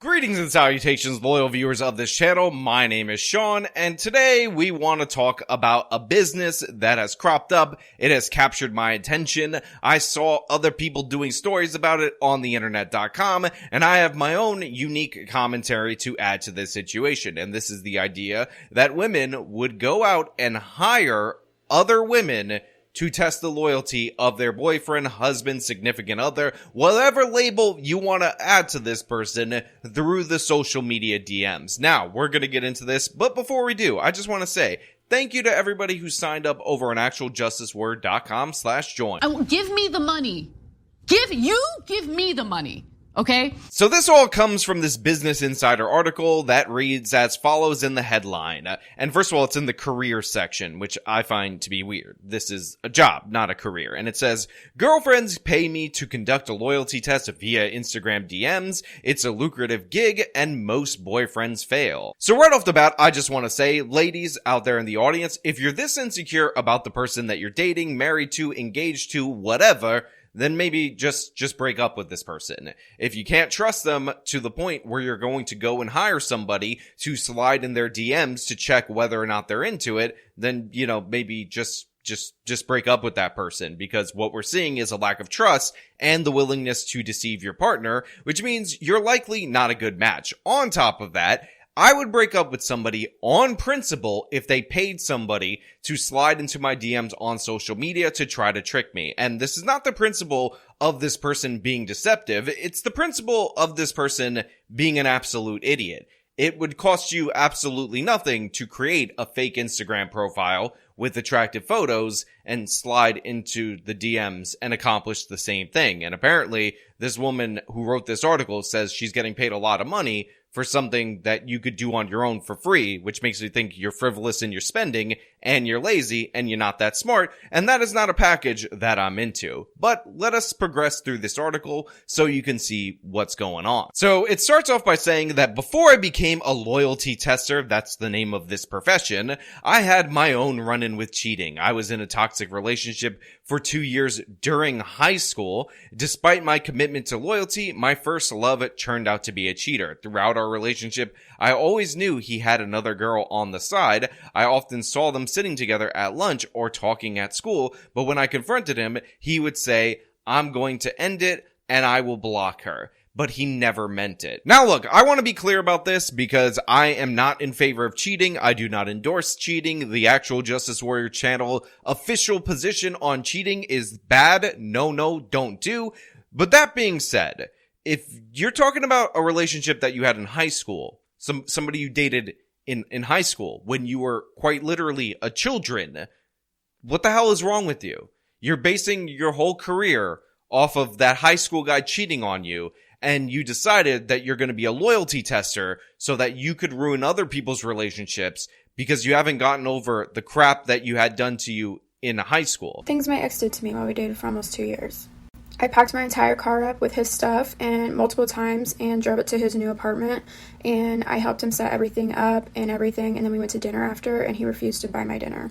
Greetings and salutations, loyal viewers of this channel. My name is Sean, and today we want to talk about a business that has cropped up. It has captured my attention. I saw other people doing stories about it on the internet.com, and I have my own unique commentary to add to this situation. And this is the idea that women would go out and hire other women to test the loyalty of their boyfriend, husband, significant other, whatever label you want to add to this person through the social media DMs. Now, we're going to get into this, but before we do, I just want to say thank you to everybody who signed up over on actualjusticeword.com/join. Give me the money. Give me the money. Okay? So this all comes from this Business Insider article that reads as follows in the headline. And first of all, it's in the career section, which I find to be weird. This is a job, not a career. And it says, girlfriends pay me to conduct a loyalty test via Instagram DMs. It's a lucrative gig and most boyfriends fail. So right off the bat, I just want to say, ladies out there in the audience, if you're this insecure about the person that you're dating, married to, engaged to, whatever, then maybe just break up with this person. If you can't trust them to the point where you're going to go and hire somebody to slide in their DMs to check whether or not they're into it, then, maybe just break up with that person, because what we're seeing is a lack of trust and the willingness to deceive your partner, which means you're likely not a good match. On top of that, I would break up with somebody on principle if they paid somebody to slide into my DMs on social media to try to trick me. And this is not the principle of this person being deceptive. It's the principle of this person being an absolute idiot. It would cost you absolutely nothing to create a fake Instagram profile with attractive photos and slide into the DMs and accomplish the same thing. And apparently, this woman who wrote this article says she's getting paid a lot of money for something that you could do on your own for free, which makes me think you're frivolous in your spending, and you're lazy, and you're not that smart, and that is not a package that I'm into. But let us progress through this article so you can see what's going on. So it starts off by saying that before I became a loyalty tester, that's the name of this profession, I had my own run-in with cheating. I was in a toxic relationship for 2 years during high school. Despite my commitment to loyalty, my first love turned out to be a cheater. Throughout our relationship, I always knew he had another girl on the side. I often saw them sitting together at lunch or talking at school, but when I confronted him, he would say, "I'm going to end it and I will block her." But he never meant it. Now look, I want to be clear about this because I am not in favor of cheating. I do not endorse cheating. The Actual Justice Warrior channel official position on cheating is bad. No, don't do. But that being said, if you're talking about a relationship that you had in high school, somebody you dated in high school when you were quite literally a children, what the hell is wrong with you? You're basing your whole career off of that high school guy cheating on you, and you decided that you're going to be a loyalty tester so that you could ruin other people's relationships because you haven't gotten over the crap that you had done to you in high school. Things my ex did to me while we dated for almost 2 years. I packed my entire car up with his stuff and multiple times and drove it to his new apartment, and I helped him set everything up and everything, and then we went to dinner after, and he refused to buy my dinner.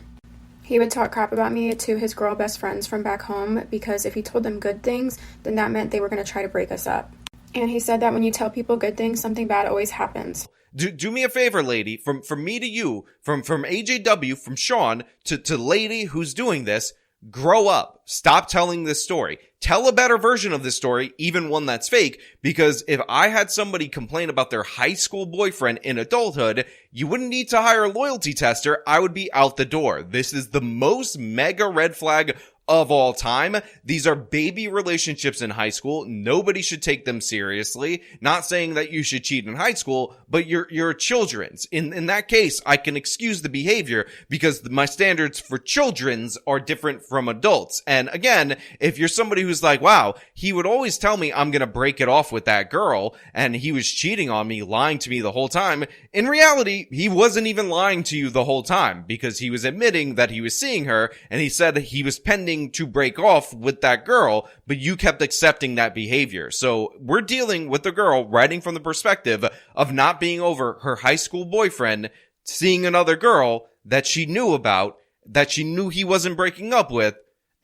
He would talk crap about me to his girl best friends from back home because if he told them good things, then that meant they were going to try to break us up. And he said that when you tell people good things, something bad always happens. Do me a favor, lady, from me to you, from AJW, from Sean to lady who's doing this, grow up. Stop telling this story. Tell a better version of this story, even one that's fake, because if I had somebody complain about their high school boyfriend in adulthood, you wouldn't need to hire a loyalty tester. I would be out the door. This is the most mega red flag of all time. These are baby relationships in high school. Nobody should take them seriously. Not saying that you should cheat in high school, but you're children's. In that case, I can excuse the behavior because my standards for children's are different from adults. And again, if you're somebody who's like, wow, he would always tell me I'm gonna break it off with that girl, and he was cheating on me, lying to me the whole time. In reality, he wasn't even lying to you the whole time because he was admitting that he was seeing her, and he said he was pending to break off with that girl, but you kept accepting that behavior. So we're dealing with the girl writing from the perspective of not being over her high school boyfriend, seeing another girl that she knew about, that she knew he wasn't breaking up with,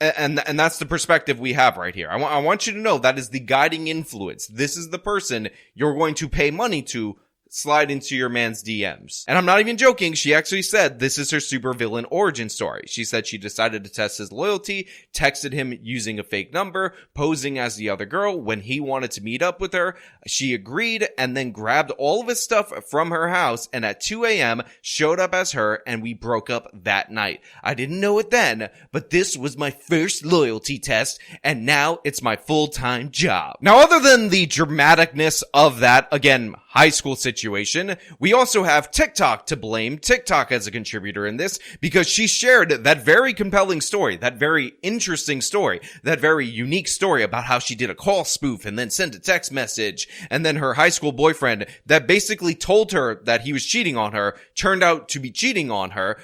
And that's the perspective we have right here. I want you to know that is the guiding influence. This is the person you're going to pay money to slide into your man's DMs. And I'm not even joking. She actually said this is her supervillain origin story. She said she decided to test his loyalty, texted him using a fake number, posing as the other girl. When he wanted to meet up with her, she agreed and then grabbed all of his stuff from her house and at 2 a.m. showed up as her and we broke up that night. I didn't know it then, but this was my first loyalty test and now it's my full-time job. Now, other than the dramaticness of that, again, high school situation, we also have TikTok to blame. TikTok as a contributor in this because she shared that very compelling story, that very interesting story, that very unique story about how she did a call spoof and then sent a text message, and then her high school boyfriend that basically told her that he was cheating on her turned out to be cheating on her.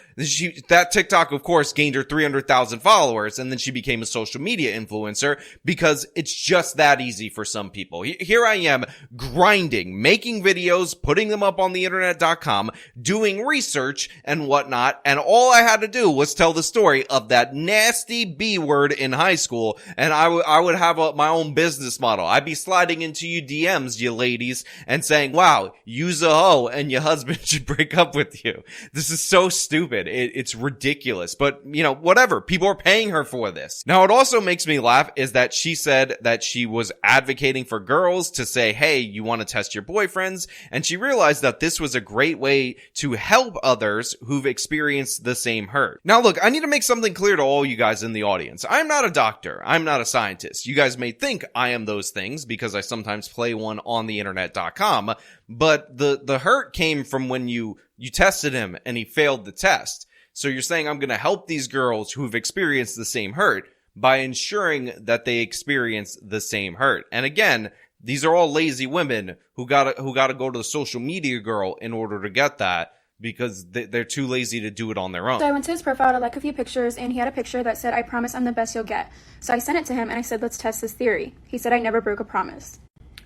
That TikTok, of course, gained her 300,000 followers, and then she became a social media influencer because it's just that easy for some people. Here I am grinding, making videos, putting them up on the internet.com, doing research and whatnot, and all I had to do was tell the story of that nasty B word in high school, and I would have my own business model. I'd be sliding into you DMs, you ladies, and saying, wow, you's a hoe, and your husband should break up with you. This is so stupid. It's ridiculous, but, you know, whatever. People are paying her for this. Now, what also makes me laugh is that she said that she was advocating for girls to say, hey, you want to test your boyfriends, and she realized that this was a great way to help others who've experienced the same hurt. Now, look, I need to make something clear to all you guys in the audience. I'm not a doctor. I'm not a scientist. You guys may think I am those things because I sometimes play one on the internet.com, but the hurt came from when you tested him and he failed the test. So you're saying I'm going to help these girls who've experienced the same hurt by ensuring that they experience the same hurt. And again, these are all lazy women who gotta go to the social media girl in order to get that because they're too lazy to do it on their own. So I went to his profile to like a few pictures, and he had a picture that said, I promise I'm the best you'll get. So I sent it to him, and I said, let's test this theory. He said, I never broke a promise.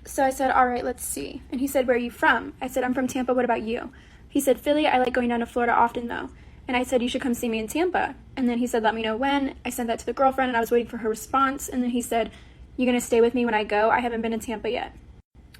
So I said, all right, let's see. And he said, where are you from? I said, I'm from Tampa. What about you? He said, Philly. I like going down to Florida often, though. And I said, you should come see me in Tampa. And then he said, let me know when. I sent that to the girlfriend, and I was waiting for her response. And then he said, you going to stay with me when I go? I haven't been to Tampa yet.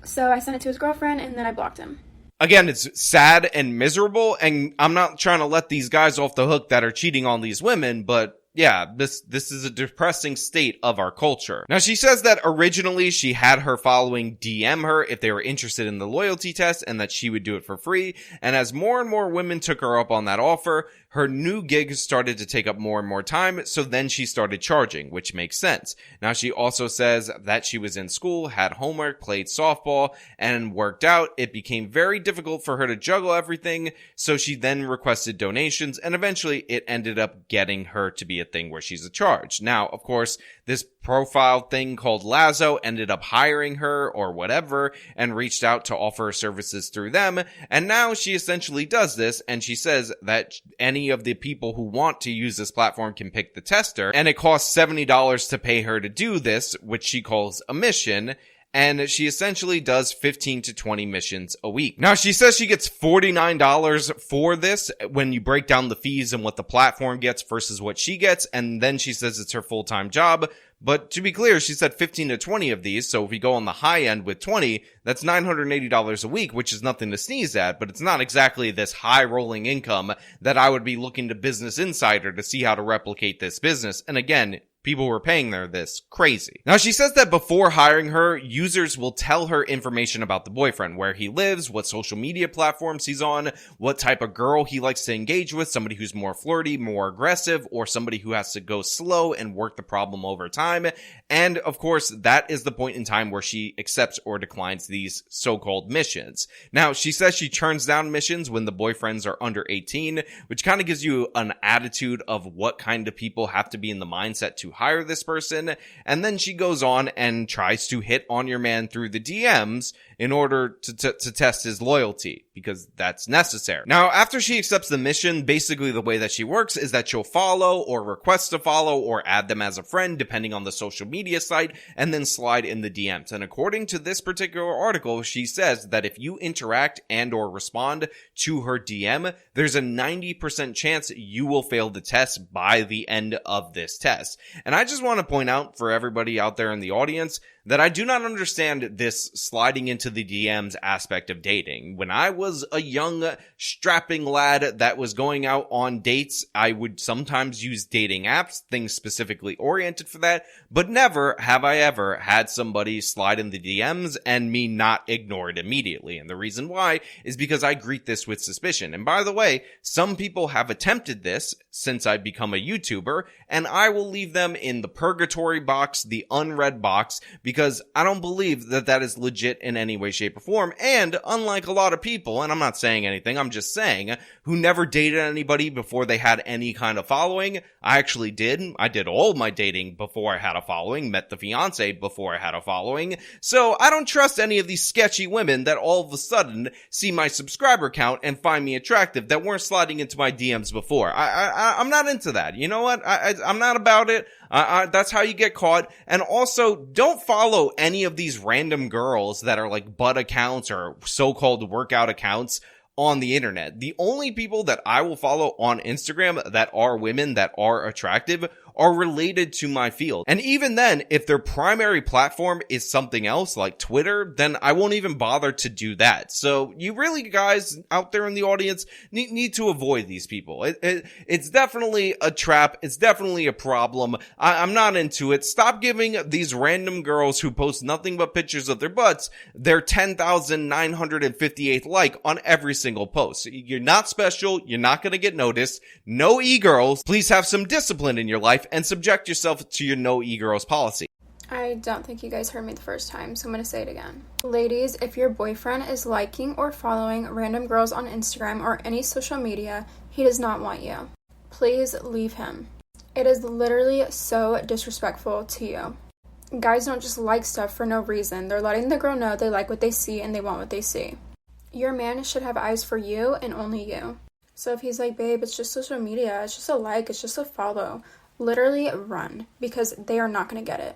So I sent it to his girlfriend, and then I blocked him. Again, it's sad and miserable, and I'm not trying to let these guys off the hook that are cheating on these women, but yeah, this is a depressing state of our culture. Now, she says that originally she had her following DM her if they were interested in the loyalty test and that she would do it for free. And as more and more women took her up on that offer, her new gig started to take up more and more time, so then she started charging, which makes sense. Now, she also says that she was in school, had homework, played softball, and worked out. It became very difficult for her to juggle everything, so she then requested donations, and eventually it ended up getting her to be a thing where she's a charge. Now, of course, this profile thing called Lazo ended up hiring her or whatever and reached out to offer services through them. And now she essentially does this, and she says that any of the people who want to use this platform can pick the tester, and it costs $70 to pay her to do this, which she calls a mission. And she essentially does 15 to 20 missions a week. Now, she says she gets $49 for this when you break down the fees and what the platform gets versus what she gets. And then she says it's her full-time job. But to be clear, she said 15 to 20 of these. So if we go on the high end with 20, that's $980 a week, which is nothing to sneeze at. But it's not exactly this high rolling income that I would be looking to Business Insider to see how to replicate this business. And again, people were paying her this. Crazy. Now, she says that before hiring her, users will tell her information about the boyfriend, where he lives, what social media platforms he's on, what type of girl he likes to engage with, somebody who's more flirty, more aggressive, or somebody who has to go slow and work the problem over time. And of course, that is the point in time where she accepts or declines these so-called missions. Now, she says she turns down missions when the boyfriends are under 18, which kind of gives you an attitude of what kind of people have to be in the mindset to hire this person. And then she goes on and tries to hit on your man through the DMs in order to test his loyalty, because that's necessary. Now, after she accepts the mission, basically the way that she works is that she'll follow or request to follow or add them as a friend, depending on the social media site, and then slide in the DMs. And according to this particular article, she says that if you interact and or respond to her DM, there's a 90% chance you will fail the test by the end of this test. And I just want to point out for everybody out there in the audience that I do not understand this sliding into the DMs aspect of dating. When I was a young, strapping lad that was going out on dates, I would sometimes use dating apps, things specifically oriented for that, but never have I ever had somebody slide in the DMs and me not ignore it immediately. And the reason why is because I greet this with suspicion. And by the way, some people have attempted this since I've become a YouTuber, and I will leave them in the purgatory box, the unread box, because I don't believe that that is legit in any way, shape, or form. And unlike a lot of people, and I'm not saying anything, I'm just saying, who never dated anybody before they had any kind of following, I actually did. I did all my dating before I had a following, met the fiance before I had a following. So I don't trust any of these sketchy women that all of a sudden see my subscriber count and find me attractive that weren't sliding into my DMs before. I'm not into that. You know what? I'm not about it. That's how you get caught. And also, don't follow any of these random girls that are like butt accounts or so-called workout accounts on the internet. The only people that I will follow on Instagram that are women that are attractive are related to my field. And even then, if their primary platform is something else like Twitter, then I won't even bother to do that. So you really guys out there in the audience need to avoid these people. It's definitely a trap. It's definitely a problem. I'm not into it. Stop giving these random girls who post nothing but pictures of their butts their 10,958th like on every single post. You're not special. You're not going to get noticed. No e-girls. Please have some discipline in your life and subject yourself to your no e-girls policy. I don't think you guys heard me the first time, so I'm going to say it again. Ladies, if your boyfriend is liking or following random girls on Instagram or any social media, he does not want you. Please leave him. It is literally so disrespectful to you. Guys don't just like stuff for no reason. They're letting the girl know they like what they see and they want what they see. Your man should have eyes for you and only you. So if he's like, babe, it's just social media, it's just a like, it's just a follow, literally run, because they are not going to get it.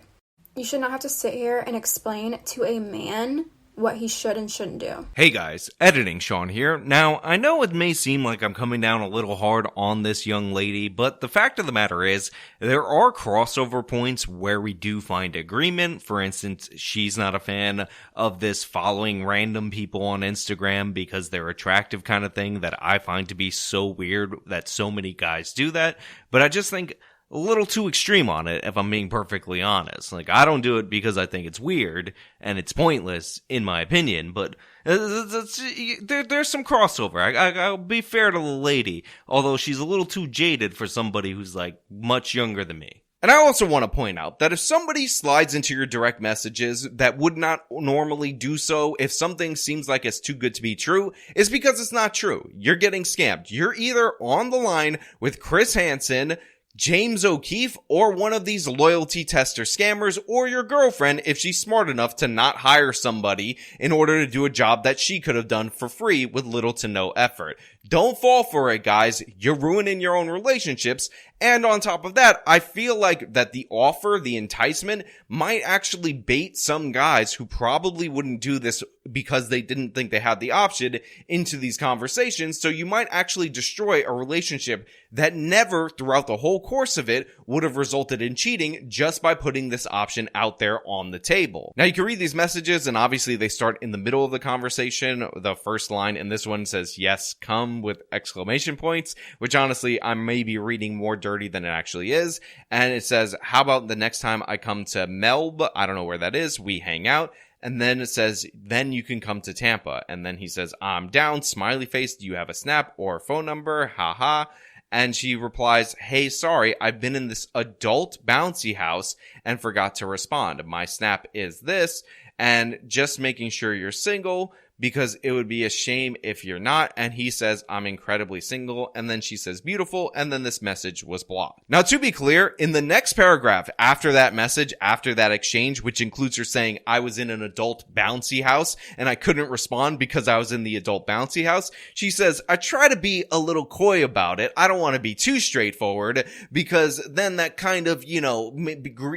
You should not have to sit here and explain to a man what he should and shouldn't do. Hey guys, editing Sean here. Now, I know it may seem like I'm coming down a little hard on this young lady, but the fact of the matter is, there are crossover points where we do find agreement. For instance, she's not a fan of this following random people on Instagram because they're attractive kind of thing that I find to be so weird that so many guys do that. But I just think a little too extreme on it, if I'm being perfectly honest. Like, I don't do it because I think it's weird, and it's pointless, in my opinion, but there's some crossover. I'll be fair to the lady, although she's a little too jaded for somebody who's, like, much younger than me. And I also want to point out that if somebody slides into your direct messages that would not normally do so if something seems like it's too good to be true, is because it's not true. You're getting scammed. You're either on the line with Chris Hansen, James O'Keefe, or one of these loyalty tester scammers, or your girlfriend if she's smart enough to not hire somebody in order to do a job that she could have done for free with little to no effort. Don't fall for it, guys. You're ruining your own relationships. And on top of that, I feel like that the offer, the enticement, might actually bait some guys who probably wouldn't do this because they didn't think they had the option into these conversations. So you might actually destroy a relationship that never, throughout the whole course of it, would have resulted in cheating just by putting this option out there on the table. Now, you can read these messages, and obviously they start in the middle of the conversation. The first line in this one says, "Yes, come," with exclamation points, which honestly, I may be reading more dirty than it actually is. And it says, "How about the next time I come to Melb?" I don't know where that is. "We hang out." And then it says, "Then you can come to Tampa." And then he says, "I'm down," smiley face. "Do you have a snap or a phone number? Haha." And she replies, "Hey, sorry, I've been in this adult bouncy house and forgot to respond. My snap is this, and just making sure you're single, because it would be a shame if you're not." And he says, "I'm incredibly single." And then she says, "Beautiful." And then this message was blocked. Now, to be clear, in the next paragraph after that message, after that exchange, which includes her saying, "I was in an adult bouncy house and I couldn't respond because I was in the adult bouncy house," she says, "I try to be a little coy about it. I don't want to be too straightforward, because then that kind of,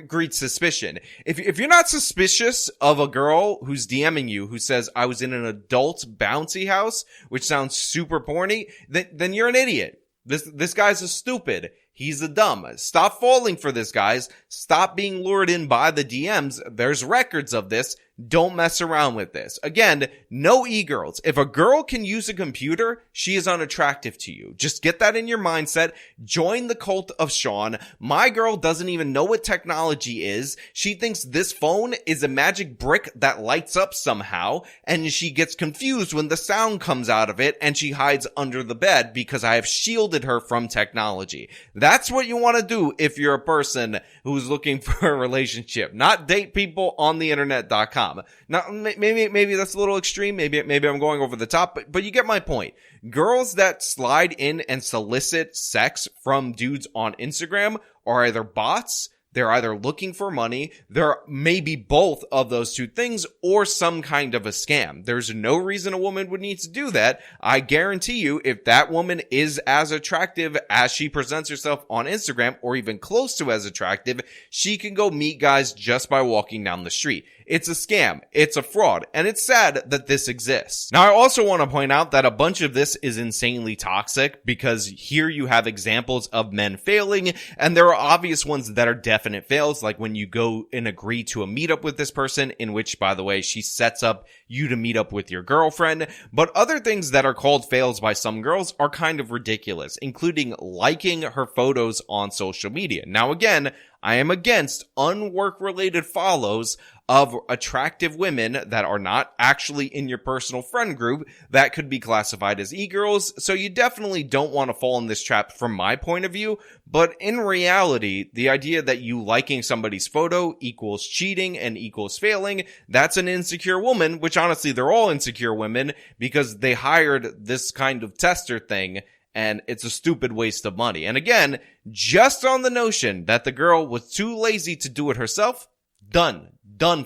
breeds suspicion. If you're not suspicious of a girl who's DMing you who says, 'I was in an adult bouncy house,' which sounds super porny, then you're an idiot. This guy's a stupid. He's a dumb. Stop falling for this, guys. Stop being lured in by the DMs. There's records of this. Don't mess around with this. Again, no e-girls. If a girl can use a computer, she is unattractive to you. Just get that in your mindset. Join the cult of Sean. My girl doesn't even know what technology is. She thinks this phone is a magic brick that lights up somehow, and she gets confused when the sound comes out of it, and she hides under the bed because I have shielded her from technology. That's what you want to do if you're a person who's looking for a relationship, not date people on the internet.com. Now, maybe that's a little extreme. Maybe I'm going over the top, but you get my point. Girls that slide in and solicit sex from dudes on Instagram are either bots, they're either looking for money, they're maybe both of those two things, or some kind of a scam. There's no reason a woman would need to do that. I guarantee you, if that woman is as attractive as she presents herself on Instagram, or even close to as attractive, she can go meet guys just by walking down the street. It's a scam. It's a fraud. And it's sad that this exists. Now, I also want to point out that a bunch of this is insanely toxic because here you have examples of men failing, and there are obvious ones that are definite fails, like when you go and agree to a meetup with this person, in which, by the way, she sets up you to meet up with your girlfriend. But other things that are called fails by some girls are kind of ridiculous, including liking her photos on social media. Now, again, I am against unwork-related follows of attractive women that are not actually in your personal friend group that could be classified as e-girls, so you definitely don't want to fall in this trap from my point of view. But in reality, the idea that you liking somebody's photo equals cheating and equals failing, that's an insecure woman, which honestly, they're all insecure women because they hired this kind of tester thing, and it's a stupid waste of money. And again, just on the notion that the girl was too lazy to do it herself, done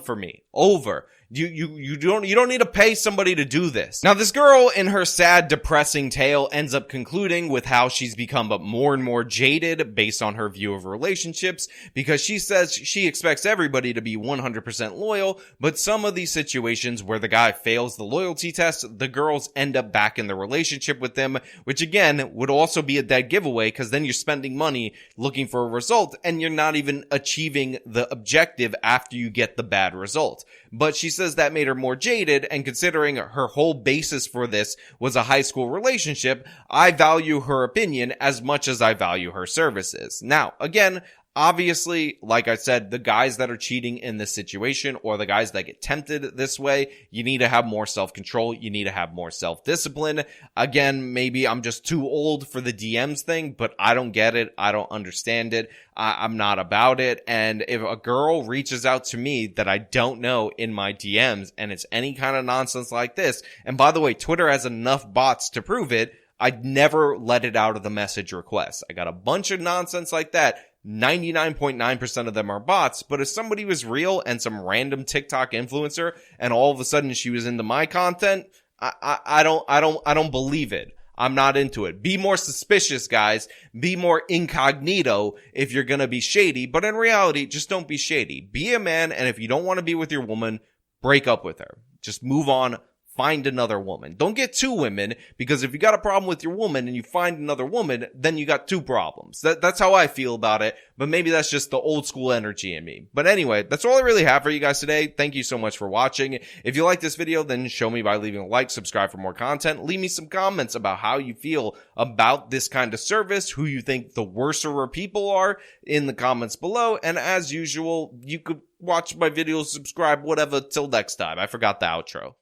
for me. Over. You don't need to pay somebody to do this. Now, this girl in her sad, depressing tale ends up concluding with how she's become more and more jaded based on her view of relationships, because she says she expects everybody to be 100% loyal, but some of these situations where the guy fails the loyalty test, the girls end up back in the relationship with them, which again would also be a dead giveaway, because then you're spending money looking for a result and you're not even achieving the objective after you get the bad result. But she says that made her more jaded, and considering her whole basis for this was a high school relationship, I value her opinion as much as I value her services. Now, again, obviously, like I said, the guys that are cheating in this situation, or the guys that get tempted this way, you need to have more self-control. You need to have more self-discipline. Again, maybe I'm just too old for the DMs thing, but I don't get it. I don't understand it. I'm not about it. And if a girl reaches out to me that I don't know in my DMs, and it's any kind of nonsense like this, and by the way, Twitter has enough bots to prove it, I'd never let it out of the message request. I got a bunch of nonsense like that. 99.9% of them are bots, but if somebody was real and some random TikTok influencer and all of a sudden she was into my content, I don't believe it. I'm not into it. Be more suspicious, guys. Be more incognito if you're gonna be shady, but in reality, just don't be shady. Be a man, and if you don't want to be with your woman, break up with her. Just move on. Find another woman. Don't get two women, because if you got a problem with your woman and you find another woman, then you got two problems. That's how I feel about it, but maybe that's just the old school energy in me. But anyway, that's all I really have for you guys today. Thank you so much for watching. If you like this video, then show me by leaving a like, subscribe for more content. Leave me some comments about how you feel about this kind of service, who you think the worser people are in the comments below. And as usual, you could watch my videos, subscribe, whatever. Till next time. I forgot the outro.